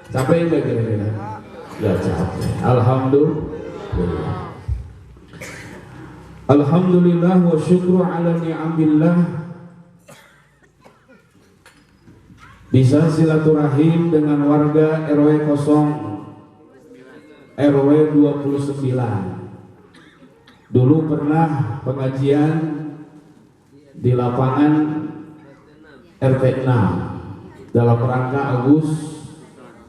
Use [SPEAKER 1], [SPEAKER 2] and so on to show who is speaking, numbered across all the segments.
[SPEAKER 1] Capek nggak kira-kira? Ya capek. Alhamdulillah. Alhamdulillah wa syukru ala ni'amillah. Bisa silaturahim dengan warga RW 29. Dulu pernah pengajian di lapangan RT 6 dalam rangka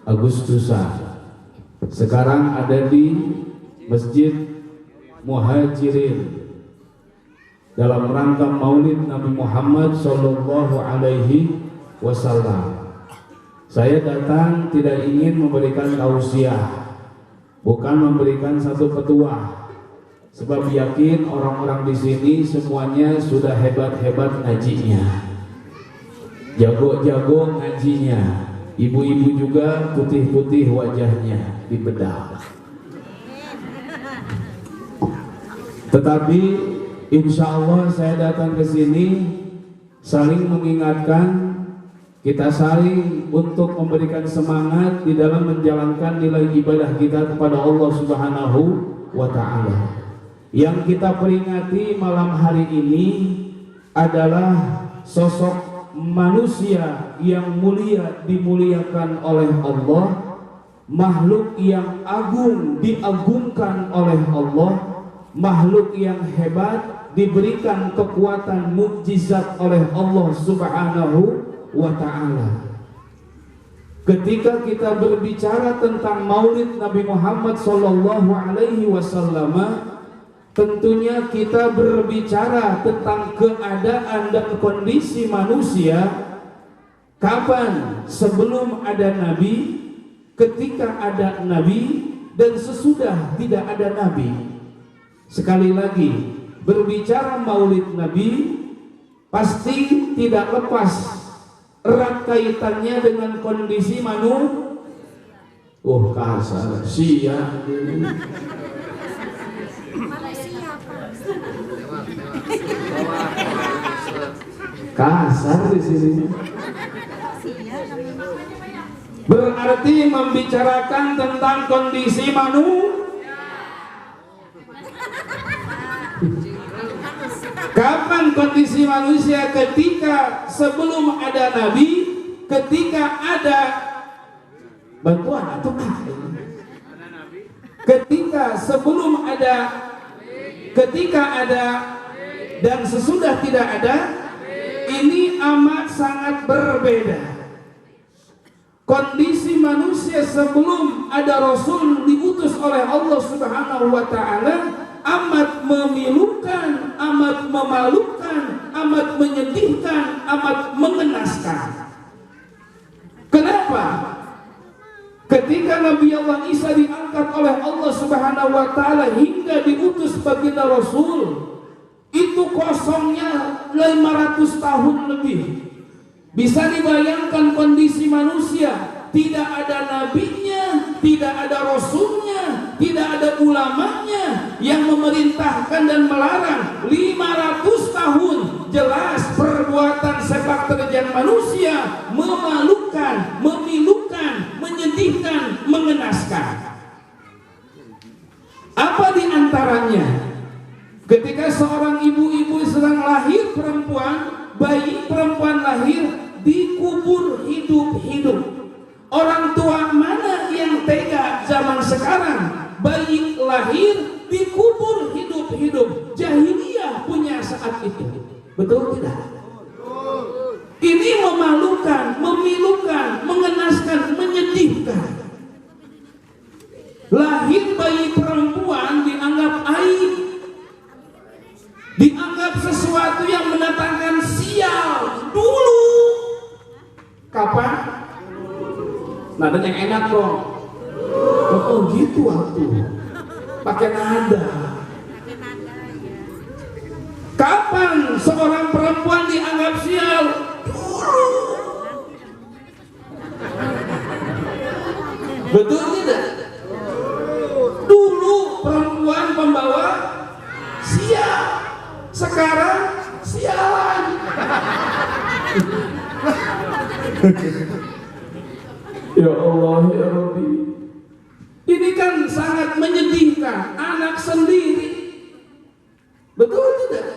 [SPEAKER 1] Agustusan. Sekarang ada di Masjid Muhajirin dalam rangka Maulid Nabi Muhammad Sallallahu Alaihi Wasallam. Saya datang tidak ingin memberikan tausiah, bukan memberikan satu petuah, sebab yakin orang-orang di sini semuanya sudah hebat-hebat ngajinya, jago-jago ngajinya. Ibu-ibu juga putih-putih wajahnya dibedah. Tetapi insya Allah saya datang ke sini saling mengingatkan, kita saling untuk memberikan semangat di dalam menjalankan nilai ibadah kita kepada Allah Subhanahu wa Ta'ala. Yang kita peringati malam hari ini adalah sosok manusia yang mulia dimuliakan oleh Allah, makhluk yang agung diagungkan oleh Allah, makhluk yang hebat diberikan kekuatan mukjizat oleh Allah Subhanahu wa Ta'ala. Ketika kita berbicara tentang Maulid Nabi Muhammad Sallallahu Alaihi Wasallam, tentunya kita berbicara tentang keadaan dan kondisi manusia kapan sebelum ada Nabi, ketika ada Nabi, dan sesudah tidak ada Nabi. Sekali lagi, berbicara Maulid Nabi pasti tidak lepas erat kaitannya dengan kondisi manusia. Oh kasar, siang. Kasar di sini. Berarti membicarakan tentang kondisi manusia. Kapan kondisi manusia? Ketika sebelum ada Nabi, ketika ada bantuan atau ketika sebelum ada, ketika ada, dan sesudah tidak ada. Ini amat sangat berbeda. Kondisi manusia sebelum ada Rasul diutus oleh Allah Subhanahu wa Ta'ala amat memilukan, amat memalukan, amat menyedihkan, amat mengenaskan. Kenapa? Ketika Nabi Allah Isa diangkat oleh Allah Subhanahu wa Ta'ala hingga diutus baginda Rasul, itu kosongnya 500 tahun lebih. Bisa dibayangkan kondisi manusia, tidak ada nabinya, tidak ada rasulnya, tidak ada ulamanya yang memerintahkan dan melarang 500 tahun. Jelas perbuatan sepak terjang manusia memalukan, memilukan, menyedihkan, mengenaskan. Apa di antaranya? Ketika seorang ibu-ibu sedang lahir perempuan, bayi perempuan lahir dikubur hidup-hidup. Orang tua mana yang tega zaman sekarang? Bayi lahir dikubur hidup-hidup. Jahiliyah punya saat itu. Betul tidak? Ini memalukan, memilukan, mengenaskan, menyedihkan. Lahir bayi perempuan dianggap aib, dianggap sesuatu yang mendatangkan sial. Dulu kapan? Nada yang enak dong. Oh gitu waktu pakai nada. Kapan seorang perempuan dianggap sial? Dulu. Betul tidak? Dulu perempuan pembawa sial, sekarang sialan. Ya Allah ya Rabbi, ini kan sangat menyedihkan. Anak sendiri, betul tidak?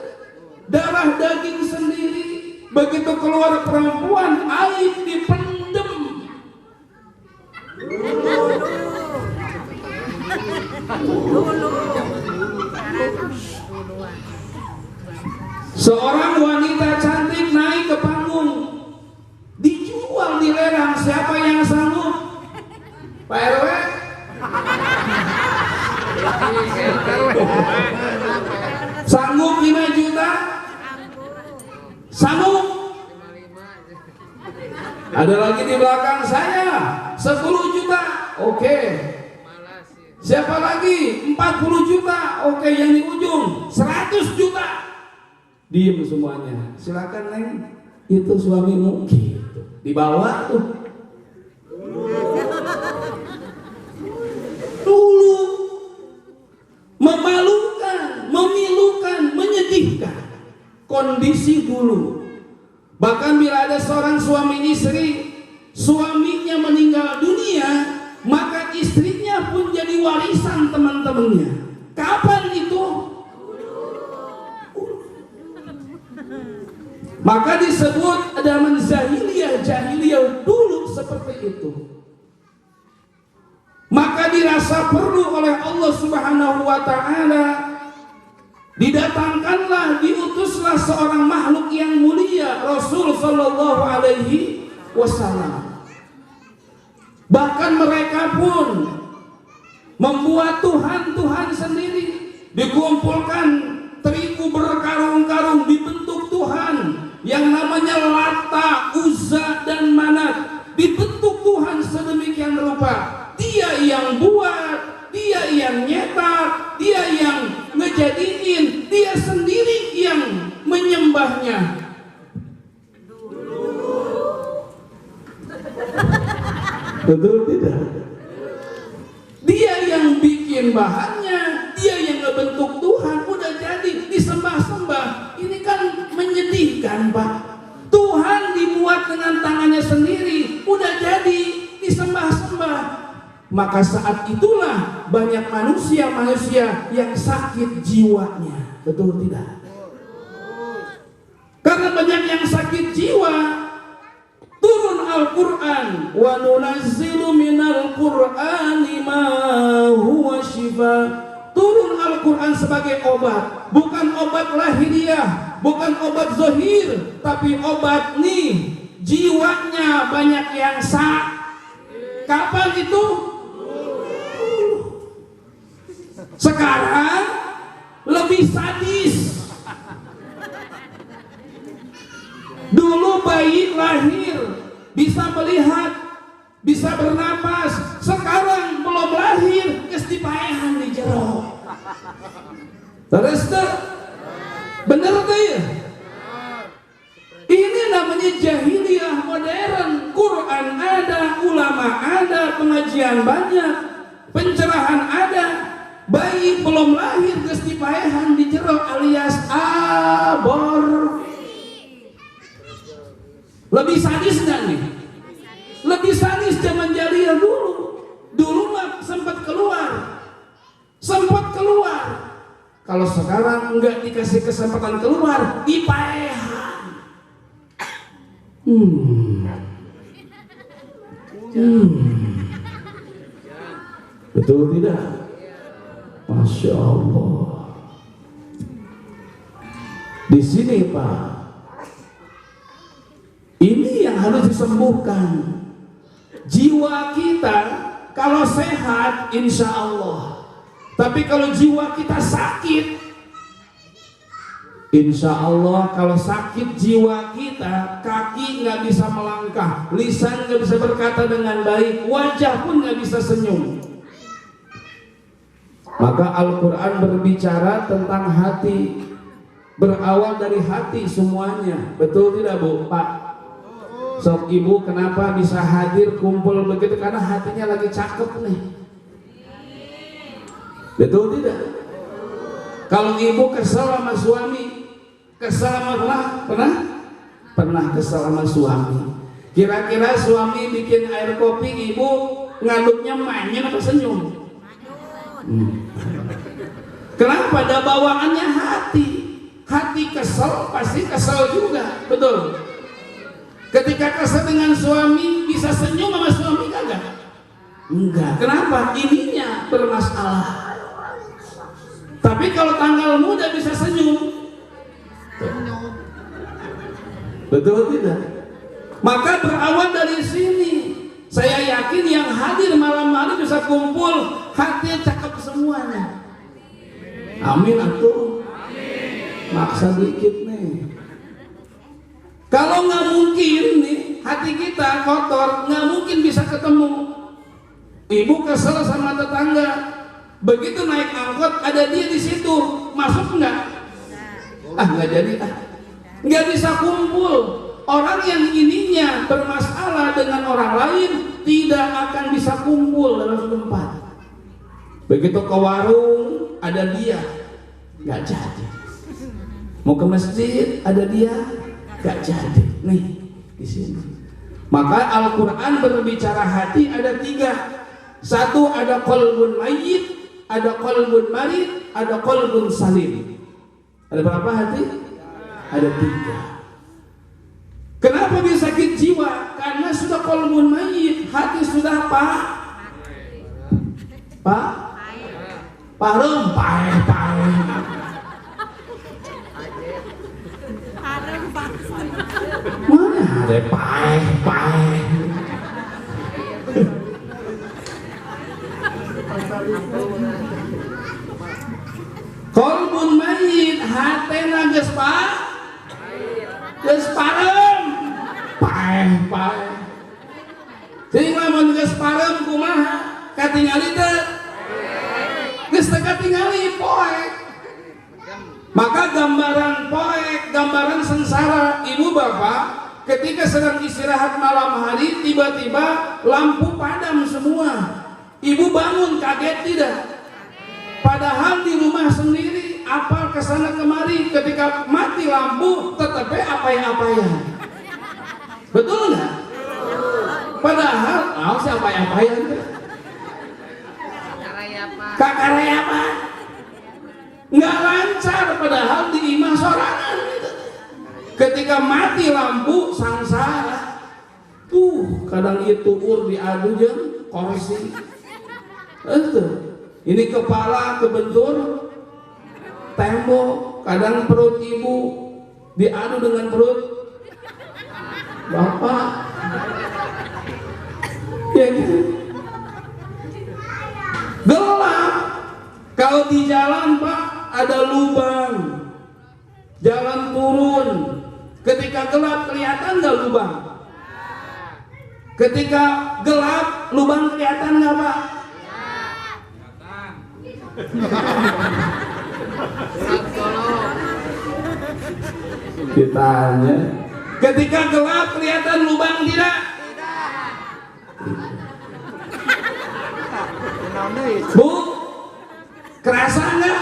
[SPEAKER 1] Darah daging sendiri, begitu keluar perempuan aib dipendem. Seorang wanita cantik naik ke panggung, dijual di lerang. Siapa yang sanggup? Pak RW? Sanggup 5 juta? Sanggup? Ada lagi di belakang saya 10 juta. Oke. Siapa lagi? 40 juta. Oke, yang di ujung 100 juta. Diem semuanya. Silakan Neng. Itu suamimu. Gitu. Dibawa tuh. Dulu memalukan, memilukan, menyedihkan kondisi dulu. Bahkan bila ada seorang suami istri, suaminya meninggal dunia, maka istrinya pun jadi warisan teman-temannya. Kapan itu? Maka disebut zaman jahiliyah dulu seperti itu. Maka dirasa perlu oleh Allah Subhanahu wa ta'ala, didatangkanlah, diutuslah seorang makhluk yang mulia, Rasul sallallahu alaihi wasallam. Bahkan mereka pun membuat Tuhan-Tuhan sendiri, dikumpulkan terigu berkarung-karung, dibentuk Tuhan yang namanya Lata, Uzza dan Manat, dibentuk Tuhan sedemikian rupa. Dia yang buat, dia yang nyetak, dia yang ngejadiin, dia sendiri yang menyembahnya. Betul tidak? Dia yang bikin bahannya, dia yang ngebentuk Tuhan, udah jadi disembah-sembah. Ini kan menyedihkan, Pak. Tuhan dibuat dengan tangannya sendiri, udah jadi disembah-sembah. Maka saat itulah banyak manusia yang sakit jiwanya. Betul tidak? Karena banyak yang sakit jiwa, turun Al-Quran, wa nunazzilu minal Qur'ani ma huwa shifa. Turun Al-Quran sebagai obat, bukan obat lahiriah, bukan obat zahir, tapi obat nih, jiwanya banyak yang sakit. Kapan itu? Sekarang lebih sadis. Dulu bayi lahir bisa melihat, bisa bernapas. Sekarang belum lahir geus dipaehan di jero. Terus tuh bener tuh ya? Ini namanya jahiliyah modern. Quran ada, ulama ada, pengajian pengajian banyak, pencerahan ada, bayi belum lahir geus dipaehan di jero alias abor. Lebih sadis nggak nih? Lebih sadis zaman jahiliyah dulu. Dulu mah sempat keluar. Kalau sekarang nggak dikasih kesempatan keluar, dipaehan. Betul tidak? Masya Allah. Di sini Pak, ini yang harus disembuhkan. Jiwa kita kalau sehat, insya Allah. Tapi kalau jiwa kita sakit, insya Allah kalau sakit jiwa kita, kaki nggak bisa melangkah, lisan nggak bisa berkata dengan baik, wajah pun nggak bisa senyum. Maka Al-Quran berbicara tentang hati, berawal dari hati semuanya. Betul tidak Bu? Pak? Sok ibu kenapa bisa hadir kumpul begitu? Karena hatinya lagi cakep nih. Betul tidak? Kalau ibu kesel sama suami, kesel sama pernah kesel sama suami. Kira-kira suami bikin air kopi, ibu ngaduknya mainin apa senyum? Kenapa? Ada bawaannya hati. Hati kesel pasti kesel juga, betul. Ketika kesel dengan suami bisa senyum sama suami kagak? Enggak. Kenapa? Ininya bermasalah. Tapi kalau tanggal muda bisa senyum. Betul tidak? Maka berawal dari sini. Saya yakin yang hadir malam hari bisa kumpul, hatinya cakep semuanya. Amin atuh. Maksa dikit nih. Kalau nggak mungkin nih hati kita kotor, nggak mungkin bisa ketemu. Ibu kesel sama tetangga. Begitu naik angkot ada dia di situ, masuk nggak? Nggak jadi, nggak bisa kumpul. Orang yang ininya bermasalah dengan orang lain tidak akan bisa kumpul dalam satu tempat. Begitu ke warung ada dia, nggak jadi. Mau ke masjid ada dia, nggak jadi. Nih di sini. Maka Al-Quran berbicara hati ada 3. Satu ada qalbun mayyit, ada qalbun marid, ada qalbun salim. Ada berapa hati? Ada 3. Kenapa bisa sakit jiwa? Karena sudah qalbun mayyit, hati sudah parem, mana ada paeh. Qalbun mayyit, hatena geus parem, paeh. Jadi lamun geus parem kumaha? Katingali teh geus teu katingali poek. Maka gambaran poek, gambaran sengsara. Ibu bapak ketika sedang istirahat malam hari, tiba-tiba lampu padam semua. Ibu bangun kaget tidak? Padahal di rumah sendiri, apal kesana kemari, ketika mati lampu tetap apa-apa. Betul nggak? Padahal, siapa apa-apa? Kakarayapa? Nggak lancar, padahal di imah sorangan. Ketika mati lampu, sangsara. Kadang itu diadu jeung kursi. Ini kepala kebentur tembok, kadang perut ibu diadu dengan perut bapak. Ya gitu. Gelap. Kalau di jalan Pak ada lubang, jalan turun. Ketika gelap kelihatan nggak lubang? Ketika gelap lubang kelihatan nggak Pak? Ditanya, ketika gelap kelihatan lubang tidak? Bu, kerasa nggak?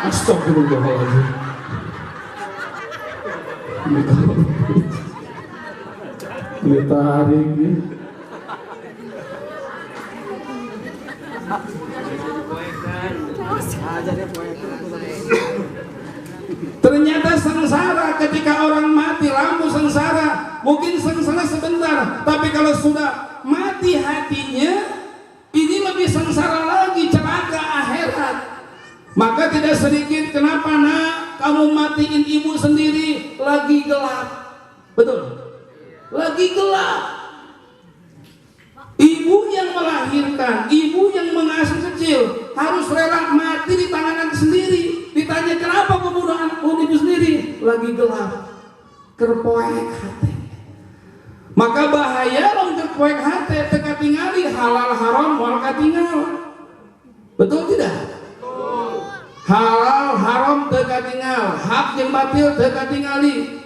[SPEAKER 1] Astagfirullahaladzim. Ditarik nih. Ternyata sengsara ketika orang mati, lampu sengsara. Mungkin sengsara sebentar, tapi kalau sudah mati hatinya, ini lebih sengsara lagi, celaka akhirat. Maka tidak sedikit, kenapa nak kamu matiin ibu sendiri? Lagi gelap. Betul? Lagi gelap. Ibu yang melahirkan, ibu yang mengasuh kecil harus rela mati di tangan anak sendiri. Ditanya kenapa membunuh anakmu ibu sendiri? Lagi gelap. Kerpoek hati. Maka bahaya lamun kerpoek hati, teka tingali halal haram wal katingal. Betul tidak? Halal haram teka tinggal, hak yang batil teka tingali.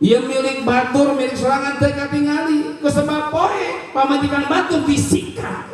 [SPEAKER 1] Yang milik batur, milik serangan teka tingali. Kesebab poe pamajikan batur disikat.